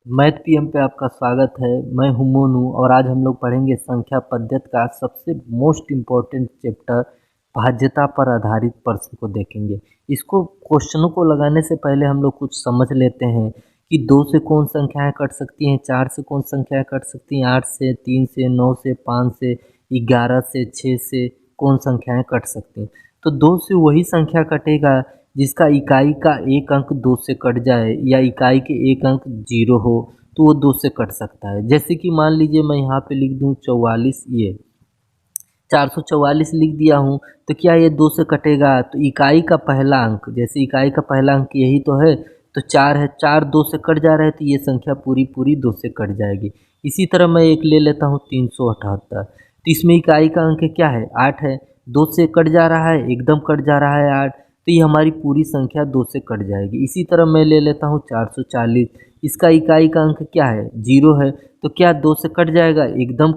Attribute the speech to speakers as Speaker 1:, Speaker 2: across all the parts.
Speaker 1: Math PM पे आपका स्वागत है। मैं हूं मोनू और आज हम लोग पढ़ेंगे संख्या पद्धति का सबसे मोस्ट इम्पोर्टेंट चैप्टर भाज्यता पर आधारित प्रश्न को देखेंगे। इसको क्वेश्चनों को लगाने से पहले हम लोग कुछ समझ लेते हैं कि 2 से कौन संख्याएं कट सकती हैं, 4 से कौन संख्याएं कट सकती हैं, 8 से, 3 से, 9 से, 5 से, 11 से, 6 से कौन संख्याएं कट सकती हैं। तो 2 से वही संख्या कटेगा जिसका इकाई का एक अंक 2 से कट जाए या इकाई के एक अंक 0 हो तो वो 2 से कट सकता है। जैसे कि मान लीजिए मैं यहाँ पे लिख दूँ 44, ये 444 लिख दिया हूँ, तो क्या ये 2 से कटेगा? तो इकाई का पहला अंक, जैसे इकाई का पहला अंक यही तो है, तो 4 है, 4 2 से कट जा रहा है तो ये संख्या पूरी पूरी 2 से कट जाएगी। इसी तरह मैं एक ले लेता हूँ 378, तो इसमें इकाई का अंक क्या है? 8 है, 2 से कट जा रहा है, एकदम कट जा रहा है 8, तो ये हमारी पूरी संख्या 2 से कट जाएगी। इसी तरह मैं ले लेता हूँ 440, इसका इकाई का अंक क्या है? 0 है, तो क्या 2 से कट जाएगा? एकदम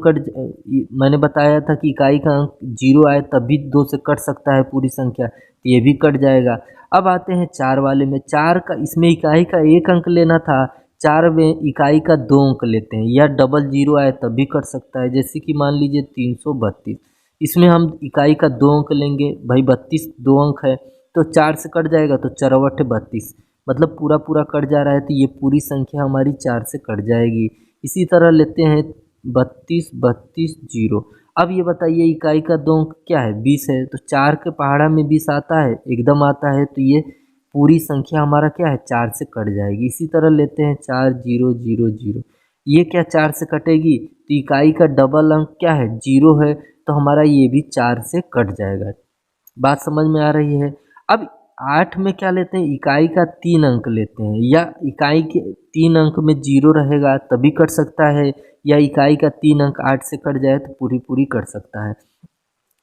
Speaker 1: मैंने बताया था कि इकाई का अंक 0 आए तब भी 2 से कट सकता है पूरी संख्या, तो ये भी कट जाएगा। अब आते हैं 4 वाले में। 4 का, इसमें इकाई का एक अंक लेना था, 4 में इकाई का 2 अंक लेते हैं, या डबल 0 आए तब भी कट सकता है। जैसे कि मान लीजिए 332, इसमें हम इकाई का 2 अंक लेंगे, भाई 32 2 अंक है, तो 4 से कट जाएगा तो 4 बटे 32, मतलब पूरा पूरा कट जा रहा है, तो ये पूरी संख्या हमारी 4 से कट जाएगी। इसी तरह लेते हैं 32 32 0। अब ये बताइए इकाई का 2 अंक क्या है? 20 है, तो 4 के पहाड़ा में 20 आता है, एकदम आता है, तो ये पूरी संख्या हमारा क्या है? 4 से कट जाएगी। इसी तरह लेते हैं 4 0 0 0, ये क्या 4 से कटेगी? तो इकाई का डबल अंक क्या है? 0 है, तो हमारा ये भी 4 से कट जाएगा। बात समझ में आ रही है? अब 8 में क्या लेते हैं? इकाई का 3 अंक लेते हैं, या इकाई के 3 अंक में 0 रहेगा तभी कट सकता है, या इकाई का 3 अंक 8 से कट जाए तो पूरी पूरी कट सकता है।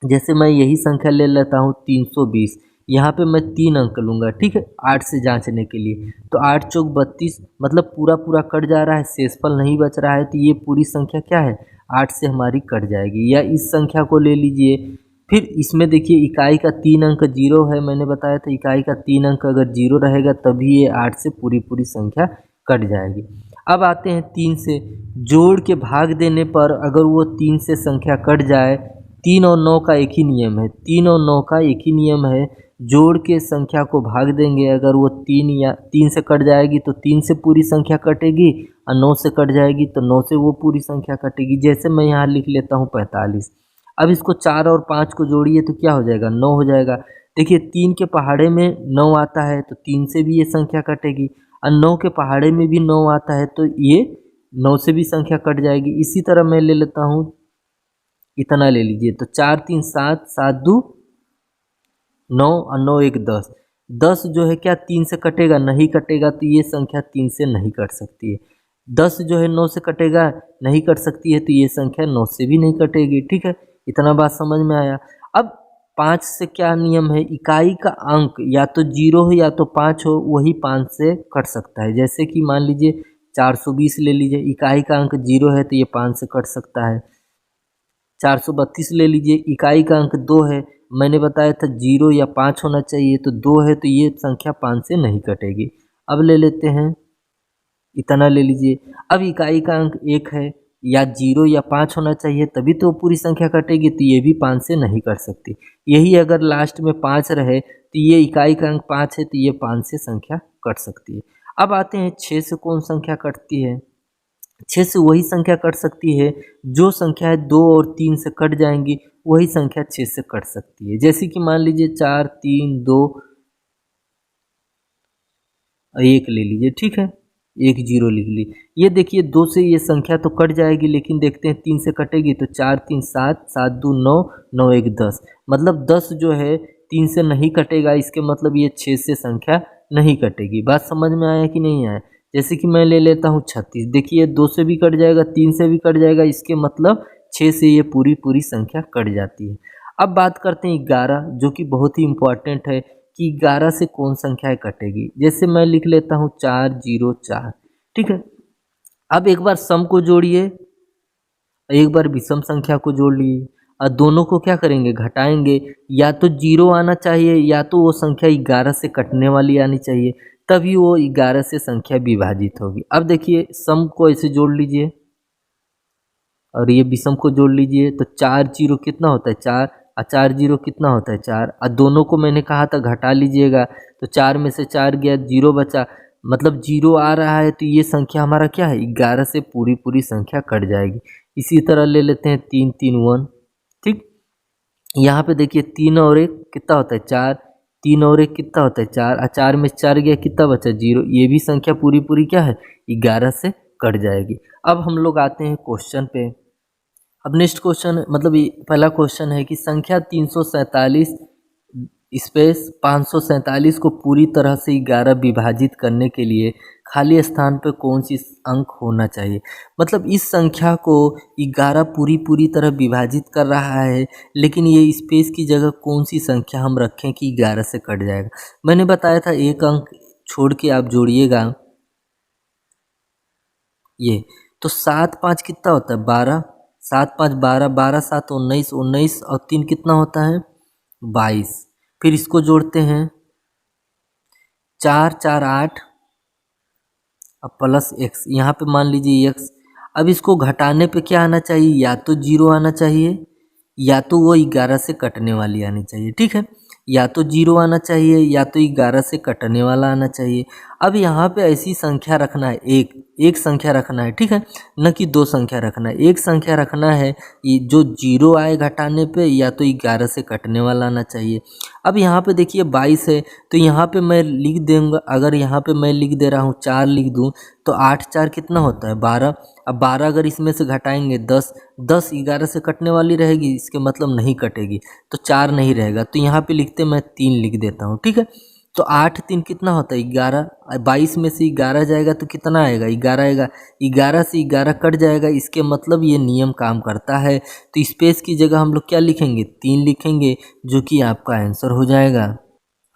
Speaker 1: जैसे मैं यही संख्या ले लेता हूँ 320, यहाँ पे मैं 3 अंक लूँगा, ठीक है, 8 से जांचने के लिए, तो 8 चौक 32, मतलब पूरा पूरा कट जा रहा है, शेषफल नहीं बच रहा है, तो ये पूरी संख्या क्या है? 8 से हमारी कट जाएगी। या इस संख्या को ले लीजिए, फिर इसमें देखिए इकाई का 3 अंक 0 है, मैंने बताया था इकाई का 3 अंक अगर 0 रहेगा तभी ये 8 से पूरी पूरी संख्या कट जाएगी। अब आते हैं 3 से। जोड़ के भाग देने पर अगर वो 3 से संख्या कट जाए, 3 और 9 का एक ही नियम है, 3 और 9 का एक ही नियम है, जोड़ के संख्या को भाग देंगे, अगर वो 3 से कट जाएगी तो 3 से पूरी संख्या कटेगी, और 9 से कट जाएगी तो 9 से वो पूरी संख्या कटेगी। जैसे मैं यहाँ लिख लेता हूँ 45। अब इसको 4 और 5 को जोड़िए तो क्या हो जाएगा? 9 हो जाएगा। देखिए 3 के पहाड़े में 9 आता है तो 3 से भी ये संख्या कटेगी, और 9 के पहाड़े में भी 9 आता है तो ये 9 से भी संख्या कट जाएगी। इसी तरह मैं ले लेता हूँ, इतना ले लीजिए, तो 4 3 7, 7 2 9, और 9 1 10। 10 जो है क्या 3 से कटेगा? नहीं कटेगा, तो ये संख्या 3 से नहीं कट सकती है। 10 जो है 9 से कटेगा? नहीं कट सकती है, तो ये संख्या 9 से भी नहीं कटेगी, ठीक है। इतना बात समझ में आया। अब 5 से क्या नियम है? इकाई का अंक या तो 0 हो या तो 5 हो, वही 5 से कट सकता है। जैसे कि मान लीजिए 420 ले लीजिए, इकाई का अंक 0 है तो ये 5 से कट सकता है। 432 ले लीजिए, इकाई का अंक 2 है, मैंने बताया था 0 या 5 होना चाहिए, तो 2 है, तो ये संख्या 5 से नहीं कटेगी। अब ले लेते हैं, इतना ले लीजिए। अब इकाई का अंक 1 है, या 0 या 5 होना चाहिए तभी तो पूरी संख्या कटेगी, तो ये भी 5 से नहीं कट सकती। यही अगर लास्ट में 5 रहे तो ये इकाई का अंक 5 है, तो ये 5 से संख्या कट सकती है। अब आते हैं 6 से कौन संख्या कटती है? 6 से वही संख्या कट सकती है जो संख्याएं 2 और 3 से कट जाएंगी, वही संख्या 6 से कट सकती है। जैसे कि मान लीजिए 4 3 2 1 ले लीजिए, ठीक है, 1 0 लिख ली। ये देखिए 2 से ये संख्या तो कट जाएगी, लेकिन देखते हैं 3 से कटेगी, तो 4 3 7, 7 2 9, 9 1 10, मतलब 10 जो है 3 से नहीं कटेगा, इसके मतलब ये 6 से संख्या नहीं कटेगी। बात समझ में आया कि नहीं आया? जैसे कि मैं ले लेता हूँ 36, देखिए 2 से भी कट जाएगा, 3 से भी कट जाएगा, इसके मतलब 6 से ये पूरी पूरी संख्या कट जाती है। अब बात करते हैं 11, जो कि बहुत ही इम्पोर्टेंट है कि 11 से कौन संख्याएं कटेगी। जैसे मैं लिख लेता हूँ 4 0 4, ठीक है। अब एक बार सम को जोड़िए, एक बार विषम संख्या को जोड़ लिए, और दोनों को क्या करेंगे? घटाएंगे। या तो 0 आना चाहिए, या तो वो संख्या 11 से कटने वाली आनी चाहिए। तभी वो 11 से संख्या विभाजित होगी। अब देखिए सम को ऐसे जोड़ लीजिए और ये विषम को जोड़ लीजिए, तो 4 जीरो कितना होता है 4, और 4 जीरो कितना होता है 4, और दोनों को मैंने कहा था घटा लीजिएगा, तो 4 में से 4 गया, जीरो बचा, मतलब जीरो आ रहा है, तो ये संख्या हमारा क्या है 11 से पूरी पूरी संख्या कट जाएगी। इसी तरह ले लेते हैं 3 3 1, ठीक। यहाँ पे देखिए 3 और 1 कितना होता है 4, 3 और 1 कितना होता है 4, और 4 में 4 गया कितना बचा 0, ये भी संख्या पूरी पूरी क्या है 11 से कट जाएगी। अब हम लोग आते हैं क्वेश्चन पे। अब नेक्स्ट क्वेश्चन मतलब ये पहला क्वेश्चन है कि संख्या 347 स्पेस 547 को पूरी तरह से 11 विभाजित करने के लिए खाली स्थान पर कौन सी अंक होना चाहिए। मतलब इस संख्या को 11 पूरी पूरी तरह विभाजित कर रहा है, लेकिन ये स्पेस की जगह कौन सी संख्या हम रखें कि 11 से कट जाएगा। मैंने बताया था एक अंक छोड़ के आप जोड़िएगा ये, तो 7 5 कितना होता है 12, 7 5 12, 12 7 19, 19 और 3 कितना होता है 22। फिर इसको जोड़ते हैं 4 4 8 अब प्लस एक्स, यहाँ पे मान लीजिए एक्स। अब इसको घटाने पे क्या आना चाहिए, या तो 0 आना चाहिए या तो वो 11 से कटने वाली आनी चाहिए, ठीक है। या तो 0 आना चाहिए या तो 11 से कटने वाला आना चाहिए। अब यहाँ पे ऐसी संख्या रखना है, एक संख्या रखना है, ठीक है, न कि 2 संख्या रखना है। एक संख्या रखना है ये जो 0 आए घटाने पे, या तो 11 से कटने वाला आना चाहिए। अब यहाँ पे देखिए 22 है, तो यहाँ पे मैं लिख दूँगा, अगर यहाँ पे मैं लिख दे रहा हूँ 4 लिख दूँ, तो 8 4 कितना होता है 12। अब 12 अगर इसमें से घटाएंगे 10, 10 11 से कटने वाली रहेगी, इसके मतलब नहीं कटेगी, तो 4 नहीं रहेगा, तो यहाँ पे लिखते मैं 3 लिख देता हूँ, ठीक है। तो 8 3 कितना होता है 11, 22 में से 11 जाएगा तो कितना आएगा 11 आएगा, 11 से 11 कट जाएगा, इसके मतलब ये नियम काम करता है। तो स्पेस की जगह हम लोग क्या लिखेंगे 3 लिखेंगे, जो कि आपका आंसर हो जाएगा।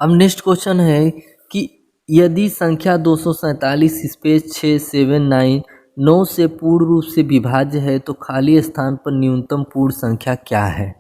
Speaker 1: अब नेक्स्ट क्वेश्चन है कि यदि संख्या 247 स्पेस 6 7 9 9 से पूर्ण रूप से विभाज्य है तो खाली स्थान पर न्यूनतम पूर्ण संख्या क्या है।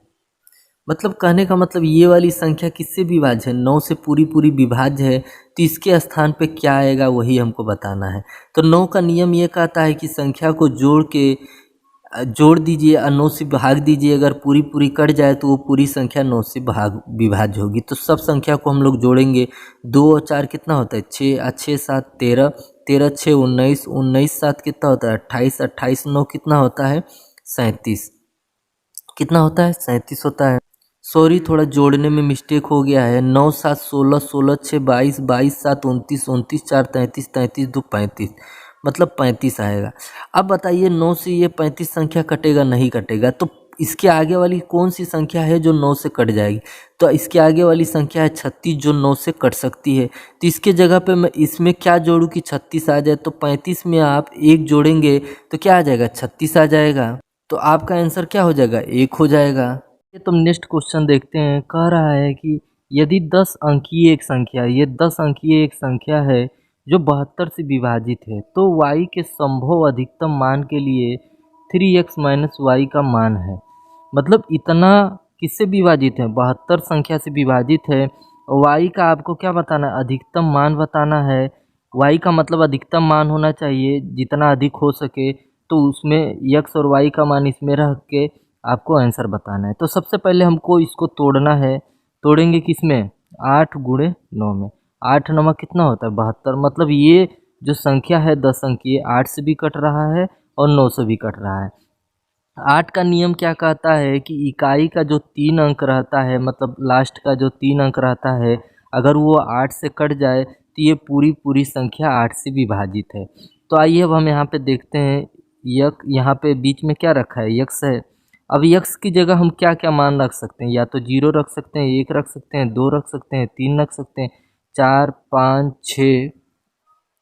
Speaker 1: मतलब कहने का मतलब ये वाली संख्या किससे विभाज्य है, 9 से पूरी पूरी विभाज्य है, तो इसके स्थान पे क्या आएगा वही हमको बताना है। तो 9 का नियम ये कहता है कि संख्या को जोड़ दीजिए और 9 से भाग दीजिए, अगर पूरी पूरी कट जाए तो वो पूरी संख्या 9 से विभाज्य होगी। तो सब संख्या को हम लोग जोड़ेंगे, 2 और 4 कितना होता है 6, 6 7 13, 13 6 19, 19 7 कितना होता है 28, 28 9 कितना होता है 37, कितना होता है 37 होता है। सॉरी थोड़ा जोड़ने में मिस्टेक हो गया है, 9 7 16, 16 6 22, 22 7 29, 29 4 33, 33 2 35, मतलब 35 आएगा। अब बताइए 9 से ये 35 संख्या कटेगा नहीं कटेगा, तो इसके आगे वाली कौन सी संख्या है जो 9 से कट जाएगी। तो इसके आगे वाली संख्या है 36 जो 9 से कट सकती है। तो इसके जगह पे मैं इसमें क्या जोड़ूँ कि 36 आ जाए, तो 35 में आप 1 जोड़ेंगे तो क्या आ जाएगा 36 आ जाएगा। तो आपका आंसर क्या हो जाएगा 1 हो जाएगा। ये तुम नेक्स्ट क्वेश्चन देखते हैं, कह रहा है कि यदि 10 अंकीय एक संख्या, ये 10 अंकीय एक संख्या है जो 72 से विभाजित है, तो y के संभव अधिकतम मान के लिए 3x माइनस वाई का मान है। मतलब इतना किससे विभाजित है 72 संख्या से विभाजित है, और y का आपको क्या बताना है अधिकतम मान बताना है। y का मतलब अधिकतम मान होना चाहिए जितना अधिक हो सके, तो उसमें x और y का मान इसमें रख के आपको आंसर बताना है। तो सबसे पहले हमको इसको तोड़ना है, तोड़ेंगे किसमें 8 गुणे 9 में, 8 9 कितना होता है 72, मतलब ये जो संख्या है 10 अंकीय 8 से भी कट रहा है और 9 से भी कट रहा है। 8 का नियम क्या कहता है कि इकाई का जो 3 अंक रहता है, मतलब लास्ट का जो 3 अंक रहता है, अगर वो 8 से कट जाए तो ये पूरी पूरी संख्या 8 से विभाजित है। तो आइए अब हम यहाँ पे देखते हैं, यहाँ पे बीच में क्या रखा है यक्स है। अब यक्स की जगह हम क्या क्या मान रख सकते हैं, या तो 0 रख सकते हैं, 1 रख सकते हैं, 2 रख सकते हैं, 3 रख सकते हैं, 4 5 6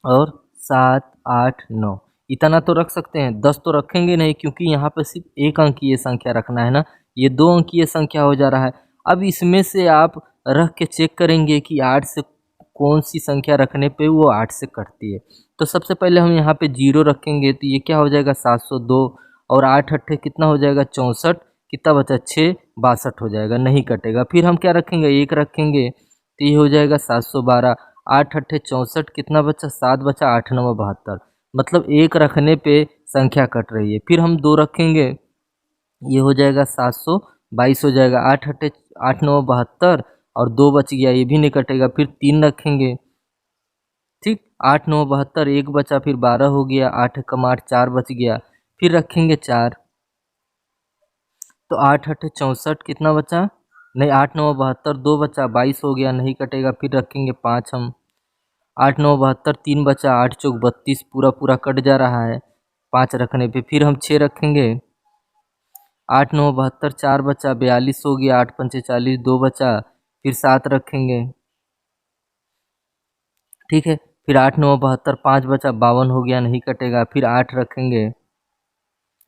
Speaker 1: और 7 8 9, इतना तो रख सकते हैं। 10 तो रखेंगे नहीं क्योंकि यहाँ पे सिर्फ एक अंकीय संख्या रखना है ना, ये 2 अंकीय संख्या हो जा रहा है। अब इसमें से आप रख के चेक करेंगे कि 8 से कौन सी संख्या रखने पे वो 8 से कटती है। तो सबसे पहले हम यहाँ पे 0 रखेंगे तो ये क्या हो जाएगा 702, और 8 अट्ठे कितना हो जाएगा 64, कितना बचा 6 62 हो जाएगा, नहीं कटेगा। फिर हम क्या रखेंगे 1 रखेंगे तो ये हो जाएगा 712, 8 अट्ठे 64 कितना बचा, 7 बचा, 8 9 72, मतलब एक रखने पे संख्या कट रही है। फिर हम 2 रखेंगे, ये हो जाएगा 722 हो जाएगा। 8 अट्ठे 8 9 72 और 2 बच गया, ये भी नहीं कटेगा। फिर 3 रखेंगे, ठीक, 8 9 72, एक बचा, फिर 12 हो गया, 8 कम 8 4 बच गया। फिर रखेंगे 4, तो 8 अट्ठे 64 कितना बचा, नहीं 8 9 72, 2 बचा, 22 हो गया, नहीं कटेगा। फिर रखेंगे 5 हम, 8 9 72, 3 बचा, 8 चौक 32, पूरा पूरा कट जा रहा है 5 रखने पे। फिर हम 6 रखेंगे, 8 9 72, 4 बचा, 42 हो गया, 8 पंचे 40, 2 बचा। फिर 7 रखेंगे, ठीक है। फिर 8 9 72, 5 बचा, 52 हो गया, नहीं कटेगा। फिर 8 रखेंगे,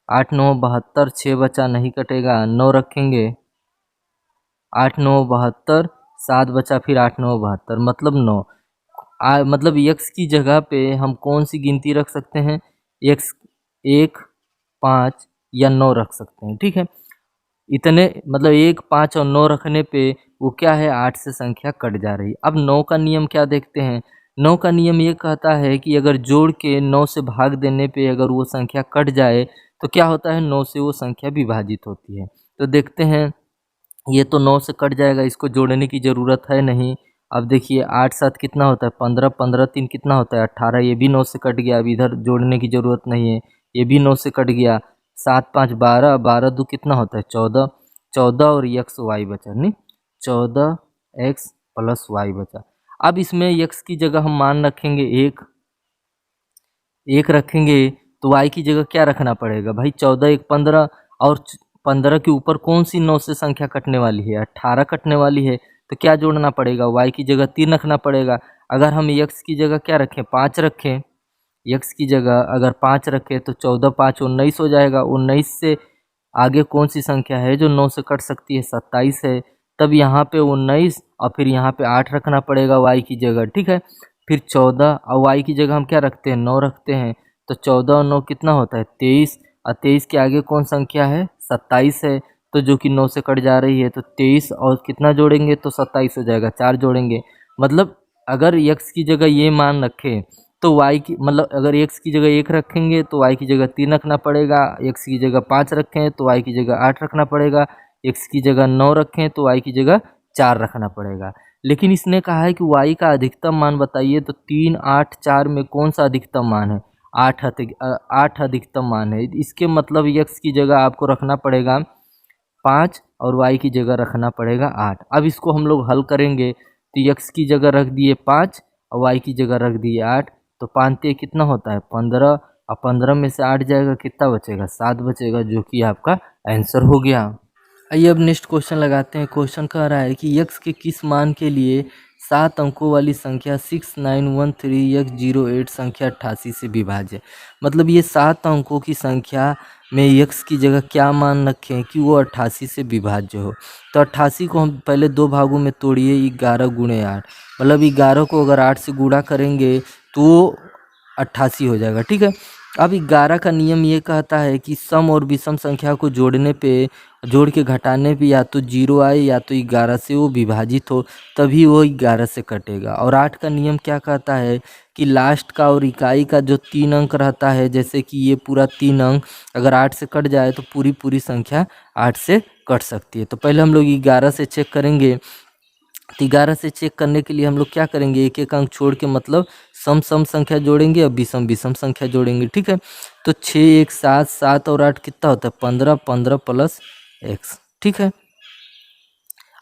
Speaker 1: 8 9 72, 6 बचा, नहीं कटेगा। 9 रखेंगे, 8 9 72, 7 बचा, फिर 8 9 72, मतलब 9। मतलब x की जगह पे हम कौन सी गिनती रख सकते हैं, x 1 5 या 9 रख सकते हैं, ठीक है। इतने मतलब 1 5 और 9 रखने पे वो क्या है, 8 से संख्या कट जा रही। अब 9 का नियम क्या देखते हैं। 9 का नियम ये कहता है कि अगर जोड़ के 9 से भाग देने पे अगर वो संख्या कट जाए तो क्या होता है, 9 से वो संख्या विभाजित होती है। तो देखते हैं, ये तो 9 से कट जाएगा, इसको जोड़ने की ज़रूरत है नहीं। अब देखिए 8 7 कितना होता है 15, 15 3 कितना होता है 18, ये भी 9 से कट गया, अब इधर जोड़ने की ज़रूरत नहीं है, ये भी 9 से कट गया। 7 5 12, 12 2 कितना होता है 14, 14 और एक्स वाई बचा, नहीं 14 एक्स प्लस वाई बचा। अब इसमें एक्स की जगह हम मान रखेंगे 1, 1 रखेंगे तो वाई की जगह क्या रखना पड़ेगा भाई, 14 1 15, और 15 के ऊपर कौन सी 9 से संख्या कटने वाली है, 18 कटने वाली है। तो क्या जोड़ना पड़ेगा, y की जगह 3 रखना पड़ेगा। अगर हम x की जगह क्या रखें, 5 रखें, x की जगह अगर 5 रखें तो 14 5 19 हो जाएगा। 19 से आगे कौन सी संख्या है जो 9 से कट सकती है, 27 है। तब यहाँ पे 19 और फिर यहाँ पे 8 रखना पड़ेगा y की जगह, ठीक है। फिर 14 और y की जगह हम क्या रखते हैं, 9 रखते हैं। तो 14 और 9 कितना होता है 23, और 23 के आगे कौन संख्या है, 27 है, तो जो कि 9 से कट जा रही है। तो 23 और कितना जोड़ेंगे तो 27 हो जाएगा, 4 जोड़ेंगे। मतलब अगर x की जगह ये मान रखें तो y की, मतलब अगर x की जगह 1 रखेंगे तो y की जगह 3 रखना पड़ेगा, x की जगह 5 रखें तो y की जगह 8 रखना पड़ेगा, x की जगह 9 रखें तो y की जगह 4 रखना पड़ेगा। लेकिन इसने कहा है कि y का अधिकतम मान बताइए, तो 3 8 4 में कौन सा अधिकतम मान है, 8 अधिकतम मान है। इसके मतलब x की जगह आपको रखना पड़ेगा 5 और y की जगह रखना पड़ेगा 8। अब इसको हम लोग हल करेंगे तो x की जगह रख दिए 5 और y की जगह रख दिए 8, तो 5 कितना होता है 15, और 15 में से 8 जाएगा कितना बचेगा, 7 बचेगा, जो कि आपका आंसर हो गया। आइए अब नेक्स्ट क्वेश्चन लगाते हैं। क्वेश्चन कह रहा है कि x के किस मान के लिए 7 अंकों वाली संख्या 6913x08 संख्या 88 से विभाज्य है। मतलब ये 7 अंकों की संख्या में x की जगह क्या मान रखें कि वो 88 से विभाज्य हो। तो 88 को हम पहले 2 भागों में तोड़िए, 11 गुणे 8, मतलब 11 को अगर 8 से गुणा करेंगे तो 88 हो जाएगा, ठीक है। अब 11 का नियम ये कहता है कि सम और विषम संख्या को जोड़ने पे, जोड़ के घटाने पे या तो 0 आए या तो 11 से वो विभाजित हो, तभी वो 11 से कटेगा। और 8 का नियम क्या कहता है कि लास्ट का और इकाई का जो 3 अंक रहता है, जैसे कि ये पूरा 3 अंक अगर 8 से कट जाए तो पूरी पूरी संख्या 8 से कट सकती है। तो पहले हम लोग 11 से चेक करेंगे। तो 11 से चेक करने के लिए हम लोग क्या करेंगे, एक एक अंक छोड़ के, मतलब सम सम संख्या जोड़ेंगे और विषम विषम संख्या जोड़ेंगे, ठीक है। तो 6 1 7, 7 और 8 कितना होता है 15, 15 प्लस x, ठीक है।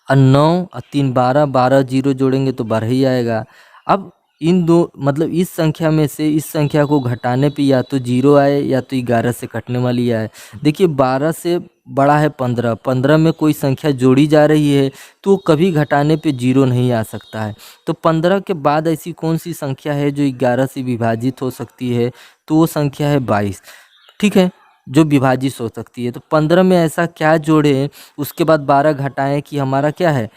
Speaker 1: और 9 और 3 12, 12 जीरो जोड़ेंगे तो 12 ही आएगा। अब इन दो, मतलब इस संख्या में से इस संख्या को घटाने पे या तो 0 आए या तो 11 से कटने वाली आए। देखिए 12 से बड़ा है 15, 15 में कोई संख्या जोड़ी जा रही है तो कभी घटाने पे 0 नहीं आ सकता है। तो 15 के बाद ऐसी कौन सी संख्या है जो 11 से विभाजित हो सकती है, तो वो संख्या है 22, ठीक है, जो विभाजित हो सकती है। तो 15 में ऐसा क्या जोड़े, उसके बाद 12 घटाएं कि हमारा क्या है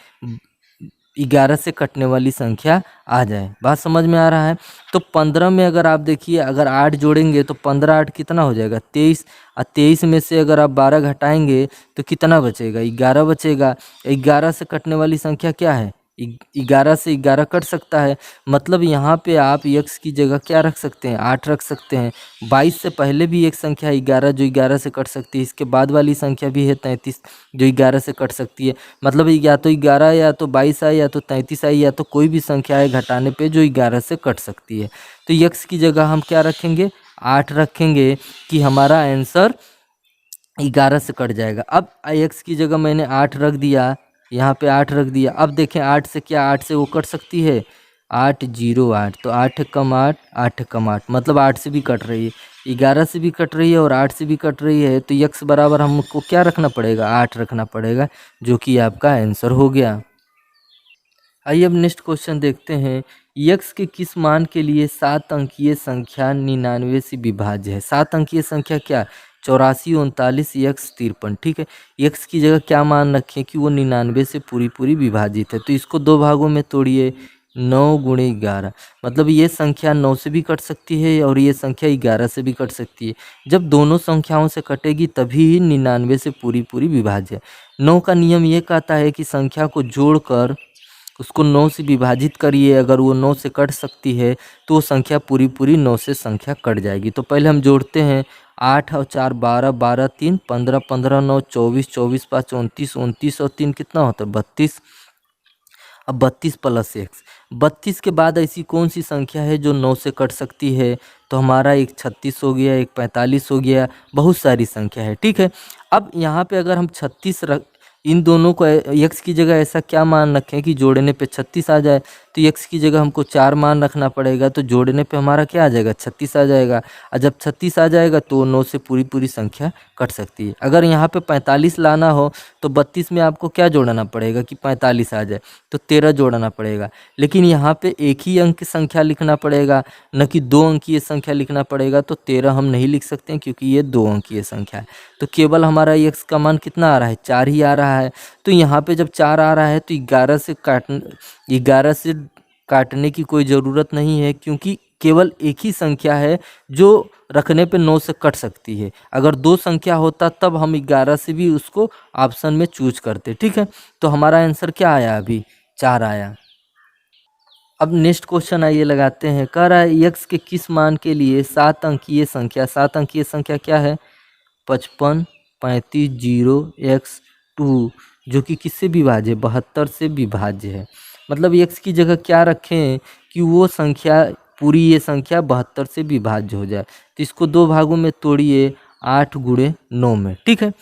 Speaker 1: 11 से कटने वाली संख्या आ जाए। बात समझ में आ रहा है। तो 15 में अगर आप देखिए, अगर 8 जोड़ेंगे तो 15 8 कितना हो जाएगा 23, और 23 में से अगर आप 12 घटाएंगे तो कितना बचेगा 11 बचेगा। 11 से कटने वाली संख्या क्या है 11 से 11 कट सकता है, मतलब यहाँ पे आप x की जगह क्या रख सकते हैं, 8 रख सकते हैं। 22 से पहले भी एक संख्या है 11 जो 11 से कट सकती है, इसके बाद वाली संख्या भी है 33 जो 11 से कट सकती है। मतलब या तो 11 या तो 22 आए या तो 33 आई, या तो कोई भी संख्या है घटाने पे जो 11 से कट सकती है। तो x की जगह हम क्या रखेंगे, 8 रखेंगे कि हमारा आंसर 11 से कट जाएगा। अब x की जगह मैंने 8 रख दिया, यहाँ पे 8 रख दिया। अब देखें 8 से क्या, 8 से वो कट सकती है, 8 0 8, तो 8 कम 8, 8 कम 8, मतलब 8 से भी कट रही है, 11 से भी कट रही है और 8 से भी कट रही है। तो x बराबर हमको क्या रखना पड़ेगा, 8 रखना पड़ेगा, जो कि आपका आंसर हो गया। आइए अब नेक्स्ट क्वेश्चन देखते हैं। x के किस मान के लिए 7 अंकीय संख्या 99 से विभाज्य है। 7 अंकीय संख्या क्या, 84, 39, x 53। ठीक है, x की जगह क्या मान रखें कि वो 99 से पूरी विभाजित है। तो इसको दो भागों में तोड़िए, 9 गुणे 11, मतलब ये संख्या 9 से भी कट सकती है और ये संख्या 11 से भी कट सकती है। जब दोनों संख्याओं से कटेगी तभी ही 99 से पूरी विभाज्य है। 9 का नियम ये कहता है कि संख्या को जोड़कर उसको 9 से विभाजित करिए, अगर वो 9 से कट सकती है तो वो संख्या पूरी 9 से संख्या कट जाएगी। तो पहले हम जोड़ते हैं, 8 और 4 12, 12 3 15, 15 9 24, 24 5 29, 29 और 3 कितना होता है, 32। अब 32 प्लस एक्स, 32 के बाद ऐसी कौन सी संख्या है जो 9 से कट सकती है, तो हमारा एक 36 हो गया, एक 45 हो गया, बहुत सारी संख्या है। ठीक है, अब यहाँ पे अगर हम 36 रख, इन दोनों को x की जगह ऐसा क्या मान रखें कि जोड़ने पे 36 आ जाए, तो x की जगह हमको 4 मान रखना पड़ेगा, तो जोड़ने पे हमारा क्या आ जाएगा, 36 आ जाएगा। और जब 36 आ जाएगा तो 9 से पूरी संख्या कट सकती है। अगर यहाँ पे 45 लाना हो तो 32 में आपको क्या जोड़ना पड़ेगा कि 45 आ जाए, तो 13 जोड़ना पड़ेगा। लेकिन यहाँ पे एक ही अंक की संख्या लिखना पड़ेगा, न कि 2 अंकीय संख्या लिखना पड़ेगा। तो 13 हम नहीं लिख सकते हैं क्योंकि ये 2 अंकीय संख्या है। तो केवल हमारा x का मान कितना आ रहा है, 4 ही आ रहा है। तो यहाँ पे जब 4 आ रहा है तो 11 से काटने की कोई ज़रूरत नहीं है, क्योंकि केवल एक ही संख्या है जो रखने पे 9 से कट सकती है। अगर 2 संख्या होता तब हम 11 से भी उसको ऑप्शन में चूज करते। ठीक है, तो हमारा आंसर क्या आया, अभी 4 आया। अब नेक्स्ट क्वेश्चन आइए लगाते हैं। कह रहा है x के किस मान के लिए 7 अंकीय संख्या, 7 अंकीय संख्या क्या है, 55 35 0 x 2, जो कि किससे विभाज्य, 72 से विभाज्य है। मतलब x की जगह क्या रखें कि वो संख्या, पूरी ये संख्या 72 से विभाज्य हो जाए। तो इसको दो भागों में तोड़िए, 8 गुणे 9 में। ठीक है,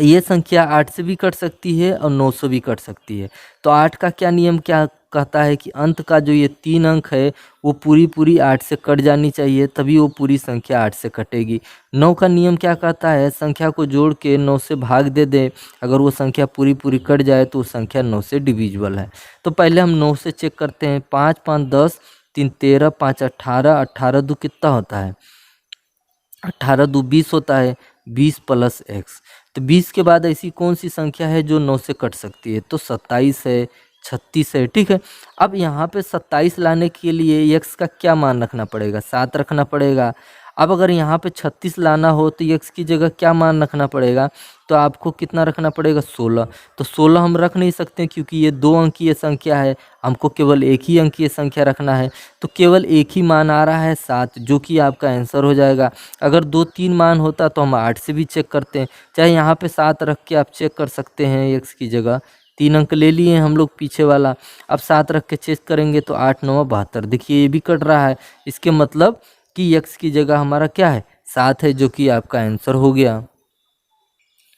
Speaker 1: ये संख्या 8 से भी कट सकती है और 9 से भी कट सकती है। तो 8 का क्या नियम क्या कहता है कि अंत का जो ये 3 अंक है वो पूरी 8 से कट जानी चाहिए, तभी वो पूरी संख्या 8 से कटेगी। 9 का नियम क्या कहता है, संख्या को जोड़ के 9 से भाग दे दें, अगर वो संख्या पूरी कट जाए तो वो संख्या 9 से डिविजिबल है। तो पहले हम 9 से चेक करते हैं, 5 5 10, 3 13, 5 18, 18 दो कितना होता है, 18 दो 20 होता है, 20 प्लस एक्स। तो 20 के बाद ऐसी कौन सी संख्या है जो 9 से कट सकती है, तो 27 है, 36 है। ठीक है, अब यहाँ पे 27 लाने के लिए x का क्या मान रखना पड़ेगा, 7 रखना पड़ेगा। अब अगर यहाँ पे 36 लाना हो तो x की जगह क्या मान रखना पड़ेगा, तो आपको कितना रखना पड़ेगा, 16। तो 16 हम रख नहीं सकते क्योंकि ये 2 अंकीय संख्या है, हमको केवल एक ही अंकीय संख्या रखना है। तो केवल एक ही मान आ रहा है 7, जो कि आपका आंसर हो जाएगा। अगर 2 3 मान होता तो हम 8 से भी चेक करते हैं, चाहे यहाँ पे 7 रख के आप चेक कर सकते हैं। x की जगह 3 अंक ले लिए हम लोग पीछे वाला, अब 7 रख के चेक करेंगे तो 8 9 72, देखिए ये भी कट रहा है। इसके मतलब कि x की जगह हमारा क्या है, 7 है, जो कि आपका आंसर हो गया।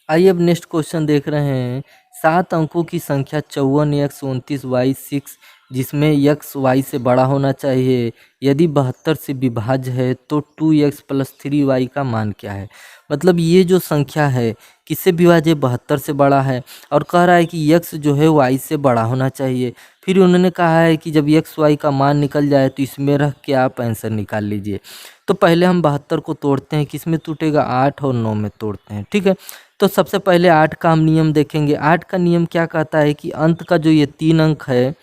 Speaker 1: आइए अब नेक्स्ट क्वेश्चन देख रहे हैं। 7 अंकों की संख्या 54 x 29 y 6, जिसमें x y से बड़ा होना चाहिए, यदि 72 से विभाज्य है तो 2x प्लस 3y का मान क्या है। मतलब ये जो संख्या है किससे विभाज्य, 72 से बड़ा है, और कह रहा है कि x जो है y से बड़ा होना चाहिए। फिर उन्होंने कहा है कि जब x y का मान निकल जाए तो इसमें रख के आप आंसर निकाल लीजिए। तो पहले हम 72 को तोड़ते हैं, किस में टूटेगा, 8 और 9 में तोड़ते हैं। ठीक है, तो सबसे पहले 8 का हम नियम देखेंगे। 8 का नियम क्या कहता है कि अंत का जो ये 3 अंक है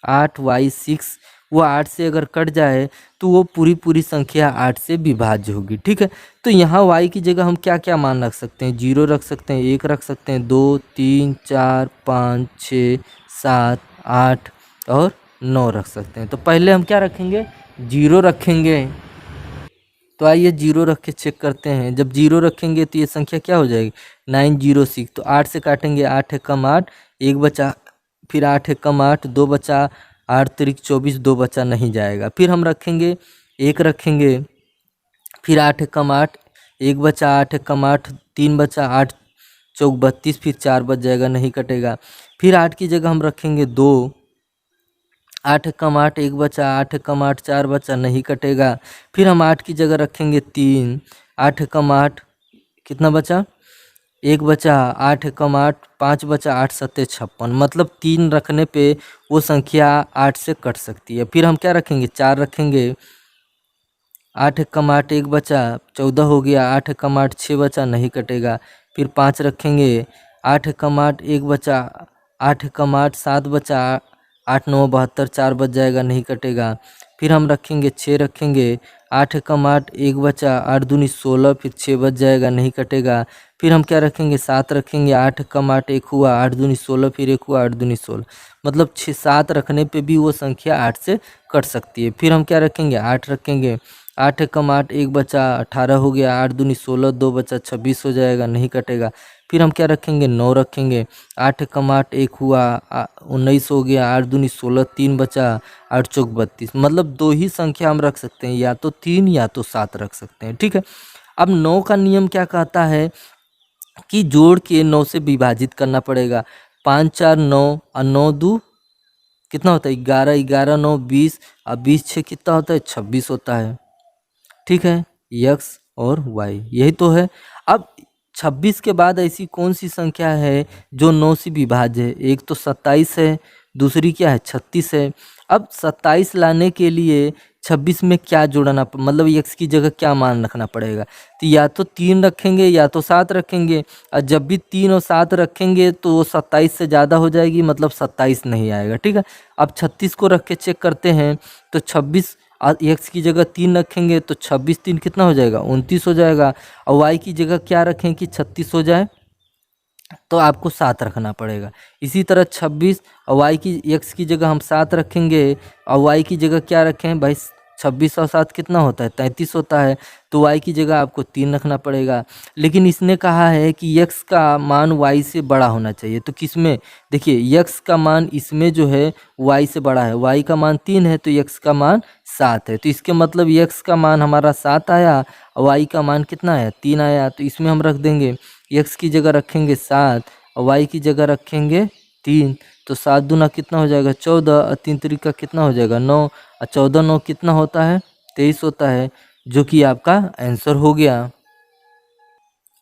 Speaker 1: 8 y 6, वो 8 से अगर कट जाए तो वो पूरी संख्या 8 से विभाज्य होगी। ठीक है, तो यहाँ y की जगह हम क्या क्या मान रख सकते हैं, 0 रख सकते हैं, 1 रख सकते हैं, 2 3 4 5 6 7 8 और 9 रख सकते हैं। तो पहले हम क्या रखेंगे, 0 रखेंगे। तो आइए 0 रख के चेक करते हैं। जब 0 रखेंगे तो ये संख्या क्या हो जाएगी, 906। तो 8 से काटेंगे, 8 है कम 8, 1 बचा, फिर 8 है कम 8, 2 बचा, 8 तिरिक 24, 2 बचा, नहीं जाएगा। फिर हम रखेंगे 1 रखेंगे, फिर 8 है कम 8, 1 बचा, 8 है कम 8, 3 बचा, 8 चौक 32, फिर 4 बच जाएगा, नहीं कटेगा। फिर 8 की जगह हम रखेंगे 2, 8 कम 8, 1 बचा, 8 कम 8, 4 बचा, नहीं कटेगा। फिर हम 8 की जगह रखेंगे 3, 8 कम 8, कितना बचा, 1 बचा, 8 कम 8, 5 बचा, 8 सत्ते 56। मतलब 3 रखने पे वो संख्या 8 से कट सकती है। फिर हम क्या रखेंगे, 4 रखेंगे, 8 कम 8, 1 बचा, 14 हो गया, 8 कम 8, 6 बचा, नहीं कटेगा। फिर 5 रखेंगे, 8 कम 8, 1 बचा, 8 कम 8, 7 बचा, 8 9 72, 4 बच जाएगा, नहीं कटेगा। फिर हम रखेंगे 6 रखेंगे, 8 कम 8, 1 बचा, 8 दूनी 16, फिर 6 बच जाएगा, नहीं कटेगा। फिर हम क्या रखेंगे, 7 रखेंगे, 8 कम 8, 1 हुआ, 8 दूनी 16, फिर 1 हुआ, 8 दूनी 16। मतलब 7 रखने पे भी वो संख्या 8 से कट सकती है। फिर हम क्या रखेंगे, 8 रखेंगे, 8 कम 8, 1 बचा, 18 हो गया, 8 दूनी 16, 2 बचा, 26 हो जाएगा, नहीं कटेगा। फिर हम क्या रखेंगे, 9 रखेंगे, 8 कम 8, 1 हुआ, 19 हो गया, 8 दूनी 16, 3 बचा, 8 चौक 32। मतलब 2 ही संख्या हम रख सकते हैं, या तो 3 या तो 7 रख सकते हैं, ठीक है। अब 9 का नियम क्या कहता है कि जोड़ के 9 से विभाजित करना पड़ेगा। 5 4 9 और 9 2 कितना होता है, 11, 11 9 20, और 20 6 कितना होता है, 26 होता है, ठीक है। यक्स और वाई यही तो है। अब 26 के बाद ऐसी कौन सी संख्या है जो 9 से विभाज्य है, एक तो 27 है, दूसरी क्या है, 36 है। अब 27 लाने के लिए 26 में क्या जोड़ना, मतलब यक्स की जगह क्या मान रखना पड़ेगा, तो या तो 3 रखेंगे या तो 7 रखेंगे। और जब भी 3 और 7 रखेंगे तो वो 27 से ज़्यादा हो जाएगी, मतलब 27 नहीं आएगा, ठीक है। अब 36 को रख के चेक करते हैं, तो 26 एक्स की जगह 3 रखेंगे तो 26 3 कितना हो जाएगा, 29 हो जाएगा। और वाई की जगह क्या रखें कि 36 हो जाए, तो आपको 7 रखना पड़ेगा। इसी तरह 26 और वाई की, एक्स की जगह हम 7 रखेंगे, और वाई की जगह क्या रखें भाई, 26 और 7 कितना होता है, 33 होता है। तो वाई की जगह आपको 3 रखना पड़ेगा। लेकिन इसने कहा है कि यक्स का मान वाई से बड़ा होना चाहिए। तो किस में, देखिए यक्स का मान इसमें जो है वाई से बड़ा है, वाई का मान 3 है तो यक्स का मान 7 है। तो इसके मतलब यक्स का मान हमारा 7 आया और वाई का मान कितना आया, 3 आया। तो इसमें हम रख देंगे, एक्स की जगह रखेंगे 7 और वाई की जगह रखेंगे 3। तो 7 दूना कितना हो जाएगा, 14, और 3 तरीका कितना हो जाएगा, 9, और 14 9 कितना होता है, 23 होता है, जो कि आपका आंसर हो गया।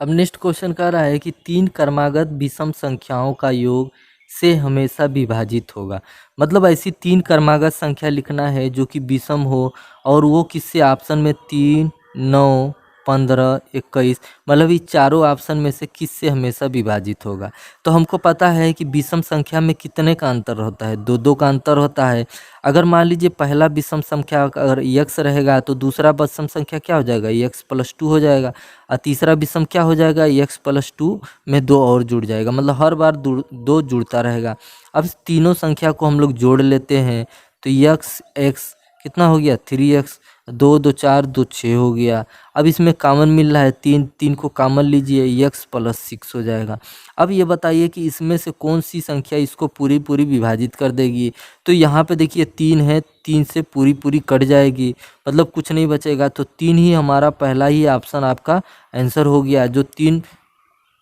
Speaker 1: अब नेक्स्ट क्वेश्चन कह रहा है कि 3 क्रमागत विषम संख्याओं का योग से हमेशा विभाजित होगा। मतलब ऐसी 3 क्रमागत संख्या लिखना है जो कि विषम हो, और वो किससे, ऑप्शन में 3 9 15 21, मतलब ये चारों ऑप्शन में से किससे हमेशा विभाजित होगा। तो हमको पता है कि विषम संख्या में कितने का अंतर होता है, 2 2 का अंतर होता है। अगर मान लीजिए पहला विषम संख्या अगर यक्स रहेगा तो दूसरा विषम संख्या क्या हो जाएगा, यक्स प्लस 2 हो जाएगा, और तीसरा विषम क्या हो जाएगा, यक्स प्लस 2 में 2 और जुड़ जाएगा। मतलब हर बार 2 जुड़ता रहेगा। अब इस तीनों संख्या को हम लोग जोड़ लेते हैं, तो यक्स एक्स कितना हो गया, 3x, 2 2 4 2 6 हो गया। अब इसमें कॉमन मिल रहा है 3, 3 को कॉमन लीजिए, यक्स प्लस 6 हो जाएगा। अब ये बताइए कि इसमें से कौन सी संख्या इसको पूरी पूरी विभाजित कर देगी। तो यहाँ पे देखिए 3 है, 3 से पूरी पूरी कट जाएगी, मतलब कुछ नहीं बचेगा। तो 3 ही हमारा पहला ही ऑप्शन आपका आंसर हो गया, जो तीन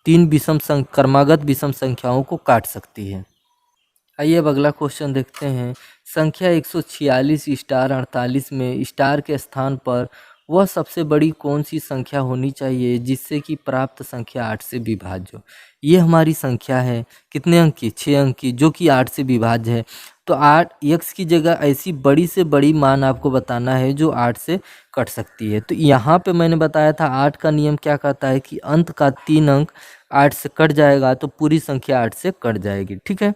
Speaker 1: क्रमागत विषम संख्याओं को काट सकती है। आइए अब अगला क्वेश्चन देखते हैं। संख्या 146 स्टार 48 में स्टार के स्थान पर वह सबसे बड़ी कौन सी संख्या होनी चाहिए जिससे कि प्राप्त संख्या 8 से विभाज्य हो। ये हमारी संख्या है, कितने अंक की, 6 अंक की, जो कि 8 से विभाज्य है। तो 8 एक्स की जगह ऐसी बड़ी से बड़ी मान आपको बताना है जो 8 से कट सकती है। तो यहाँ पे मैंने बताया था 8 का नियम क्या कहता है कि अंत का 3 अंक 8 से कट जाएगा तो पूरी संख्या 8 से कट जाएगी, ठीक है,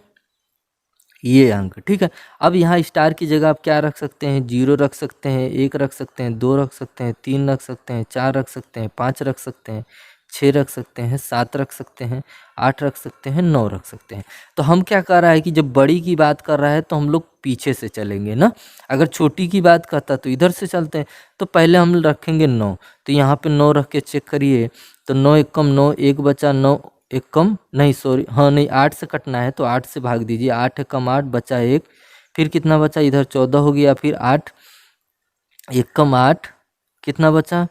Speaker 1: ये अंक, ठीक है। अब यहाँ स्टार की जगह आप क्या रख सकते हैं, 0 रख सकते हैं, 1 रख सकते हैं, 2 रख सकते हैं, 3 रख सकते हैं, 4 रख सकते हैं, 5 रख सकते हैं, 6 रख सकते हैं, 7 रख सकते हैं, 8 रख सकते हैं, 9 रख सकते हैं। तो हम क्या कर रहा है कि जब बड़ी की बात कर रहा है तो हम लोग पीछे से चलेंगे ना, अगर छोटी की बात करता तो इधर से चलते हैं। तो पहले हम रखेंगे 9, तो यहाँ पे 9 रख के चेक करिए, तो 9 एकम 9, एक बचा 9 एकम नहीं सॉरी हाँ नहीं 8 से कटना है तो 8 से भाग दीजिए, 8 एकम 8 बचा 1, फिर कितना बचा इधर 14 हो गया, फिर 8 एकम 8 कितना बचा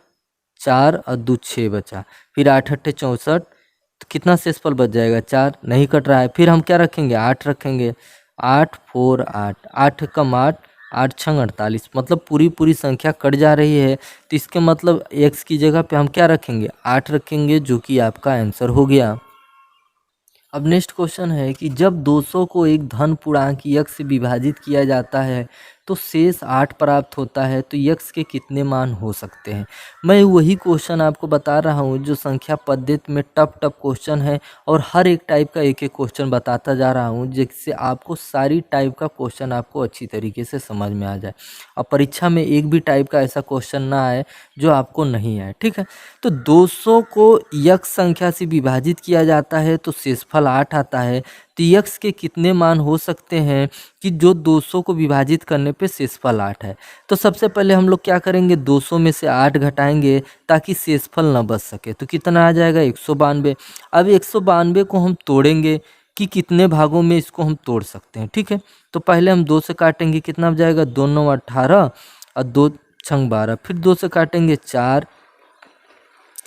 Speaker 1: 4 और 2 6 बचा, फिर 8 अट्ठे 64, तो कितना शेषफल बच जाएगा 4, नहीं कट रहा है। फिर हम क्या रखेंगे 8 रखेंगे, 8 4 8 8 एकम 8 8 छंग 48, मतलब पूरी पूरी संख्या कट जा रही है। तो इसके मतलब x की जगह पे हम क्या रखेंगे 8 रखेंगे, जो कि आपका आंसर हो गया। अब नेक्स्ट क्वेश्चन है कि जब 200 को एक धन पूर्णांक x से विभाजित किया जाता है तो शेष 8 प्राप्त होता है, तो x के कितने मान हो सकते हैं। मैं वही क्वेश्चन आपको बता रहा हूँ जो संख्या पद्धति में टफ क्वेश्चन है, और हर एक टाइप का एक एक क्वेश्चन बताता जा रहा हूँ जिससे आपको सारी टाइप का क्वेश्चन आपको अच्छी तरीके से समझ में आ जाए और परीक्षा में एक भी टाइप का ऐसा क्वेश्चन ना आए जो आपको नहीं आए, ठीक है। तो 200 को x संख्या से विभाजित किया जाता है तो शेषफल 8 आता है, तो x के कितने मान हो सकते हैं कि जो 200 को विभाजित करने पे शेषफल 8 है। तो सबसे पहले हम लोग क्या करेंगे 200 में से 8 घटाएंगे ताकि शेषफल ना बच सके, तो कितना आ जाएगा 192। अब 192 को हम तोड़ेंगे कि कितने भागों में इसको हम तोड़ सकते हैं, ठीक है। तो पहले हम 2 से काटेंगे, कितना हो जाएगा 2 9 18 और 2 छंग 12, फिर 2 से काटेंगे 4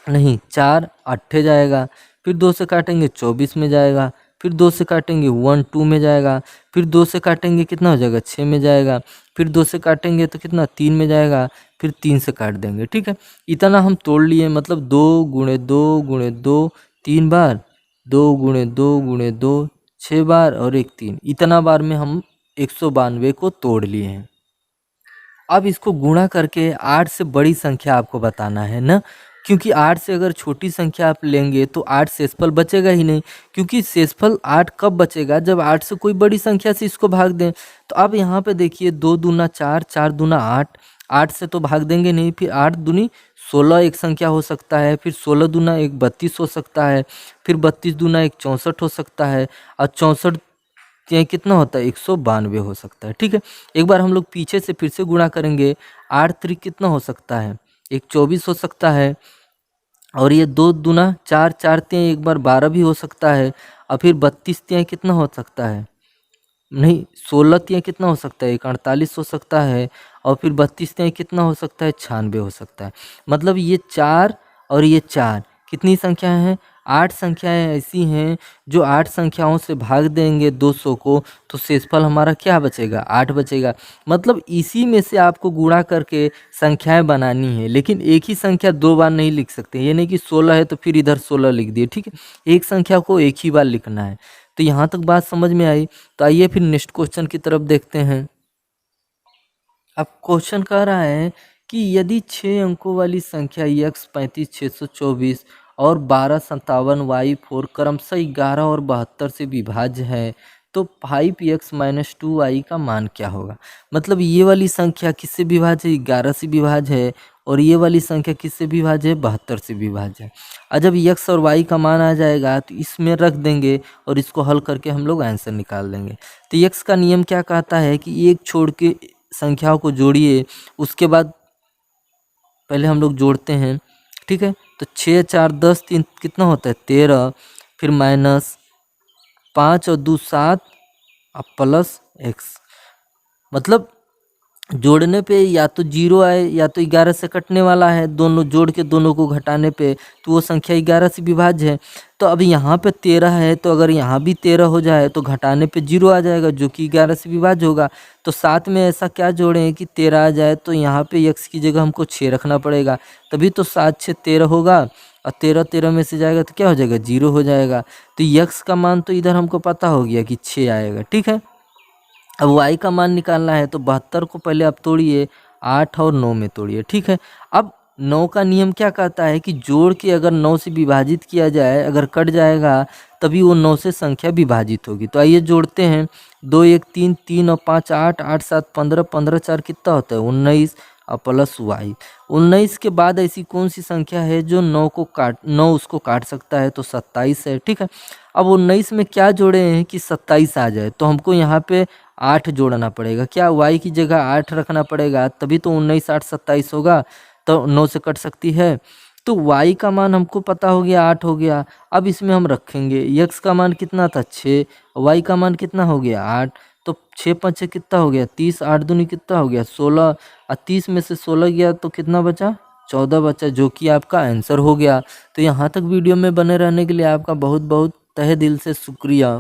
Speaker 1: नहीं 4 अट्ठे जाएगा, फिर 2 से काटेंगे 24 में जाएगा, फिर 2 से काटेंगे 1 2 में जाएगा, फिर 2 से काटेंगे कितना हो जाएगा 6 में जाएगा, फिर 2 से काटेंगे तो कितना 3 में जाएगा, फिर 3 से काट देंगे, ठीक है। इतना हम तोड़ लिए, मतलब 2 गुणे 2 गुणे 2 3 बार, 2 गुणे 2 गुणे 2 6 बार और 1 3, इतना बार में हम 192 को तोड़ लिए हैं। अब इसको गुणा करके 8 से बड़ी संख्या आपको बताना है ना, क्योंकि 8 से अगर छोटी संख्या आप लेंगे तो 8 शेषफल बचेगा ही नहीं, क्योंकि शेषफल 8 कब बचेगा जब 8 से कोई बड़ी संख्या से इसको भाग दें। तो अब यहाँ पे देखिए 2 दूना 4 4 दूना 8, 8 से तो भाग देंगे नहीं, फिर 8 दूनी 16 एक संख्या हो सकता है, फिर 16 दूना 1 32 हो सकता है, फिर 32 दूना 1 64 हो सकता है, और 64 ये कितना होता है 192 हो सकता है, ठीक है। एक बार हम लोग पीछे से फिर से गुणा करेंगे, 8 3 कितना हो सकता है 1 24 हो सकता है, और ये 2 दूना 4 4 3 एक बार 12 भी हो सकता है, और फिर 32 3 कितना हो सकता है नहीं 16 3 कितना हो सकता है 1 48 हो सकता है, और फिर 32 3 कितना हो सकता है 96 हो सकता है। मतलब ये 4 और ये 4 कितनी संख्याएं हैं 8 संख्याएं ऐसी हैं जो 8 संख्याओं से भाग देंगे 200 को तो शेषफल हमारा क्या बचेगा 8 बचेगा। मतलब इसी में से आपको गुणा करके संख्याएं बनानी है, लेकिन एक ही संख्या 2 बार नहीं लिख सकते। ये नहीं कि 16 है तो फिर इधर 16 लिख दिए, ठीक है। एक संख्या को एक ही बार लिखना है। तो यहाँ तक बात समझ में आई। तो आइए फिर नेक्स्ट क्वेश्चन की तरफ देखते हैं। अब क्वेश्चन कह रहा है कि यदि 6 अंकों वाली संख्या x 35 624 और 12 57 y4 क्रमशः 11 और 72 से विभाज्य है तो 5x - 2y का मान क्या होगा। मतलब ये वाली संख्या किससे विभाज्य है 11 से विभाज्य है, और ये वाली संख्या किससे विभाज्य है 72 से विभाज्य है। और जब x और y का मान आ जाएगा तो इसमें रख देंगे और इसको हल करके हम लोग आंसर निकाल देंगे। तो x का नियम क्या कहता है कि एक छोड़ के संख्याओं को जोड़िए, उसके बाद पहले हम लोग जोड़ते हैं, ठीक है। तो 6 4 10 3 कितना होता है 13, फिर -5 और 2 7 और प्लस x। मतलब जोड़ने पे या तो 0 आए या तो 11 से कटने वाला है, दोनों जोड़ के दोनों को घटाने पे तो वो संख्या 11 से विभाज्य है। तो अब यहाँ पे 13 है तो अगर यहाँ भी 13 हो जाए तो घटाने पे 0 आ जाएगा जो कि 11 से विभाज्य होगा। तो साथ में ऐसा क्या जोड़ें कि 13 आ जाए, तो यहाँ पे x की जगह हमको 6 रखना पड़ेगा, तभी तो 7 6 13 होगा, और 13 13 में से जाएगा तो क्या हो जाएगा 0 हो जाएगा। तो x का मान तो इधर हमको पता हो गया कि 6 आएगा, ठीक है। अब y का मान निकालना है तो 72 को पहले आप तोड़िए, 8 और 9 में तोड़िए, ठीक है। अब 9 का नियम क्या कहता है कि जोड़ के अगर 9 से विभाजित किया जाए, अगर कट जाएगा तभी वो 9 से संख्या विभाजित होगी। तो आइए जोड़ते हैं, 2 1 3 3 और 5 8 8 7 15 15 4 कितना होता है 19, प्लस वाई। 19 के बाद ऐसी कौन सी संख्या है जो 9 उसको काट सकता है, तो 27 है। ठीक है, अब 19 में क्या जोड़े हैं कि 27 आ जाए, तो हमको यहाँ पे 8 जोड़ना पड़ेगा। क्या y की जगह 8 रखना पड़ेगा, तभी तो 19 8 27 होगा, तो 9 से कट सकती है। तो y का मान हमको पता हो गया, 8 हो गया। अब इसमें हम रखेंगे x का मान कितना था 6, y का मान कितना हो गया 8, तो 6 5 कितना हो गया 30, 8 दूनी कितना हो गया 16, और 30 में से 16 गया तो कितना बचा 14 बचा, जो कि आपका आंसर हो गया। तो यहाँ तक वीडियो में बने रहने के लिए आपका बहुत बहुत तहे दिल से शुक्रिया।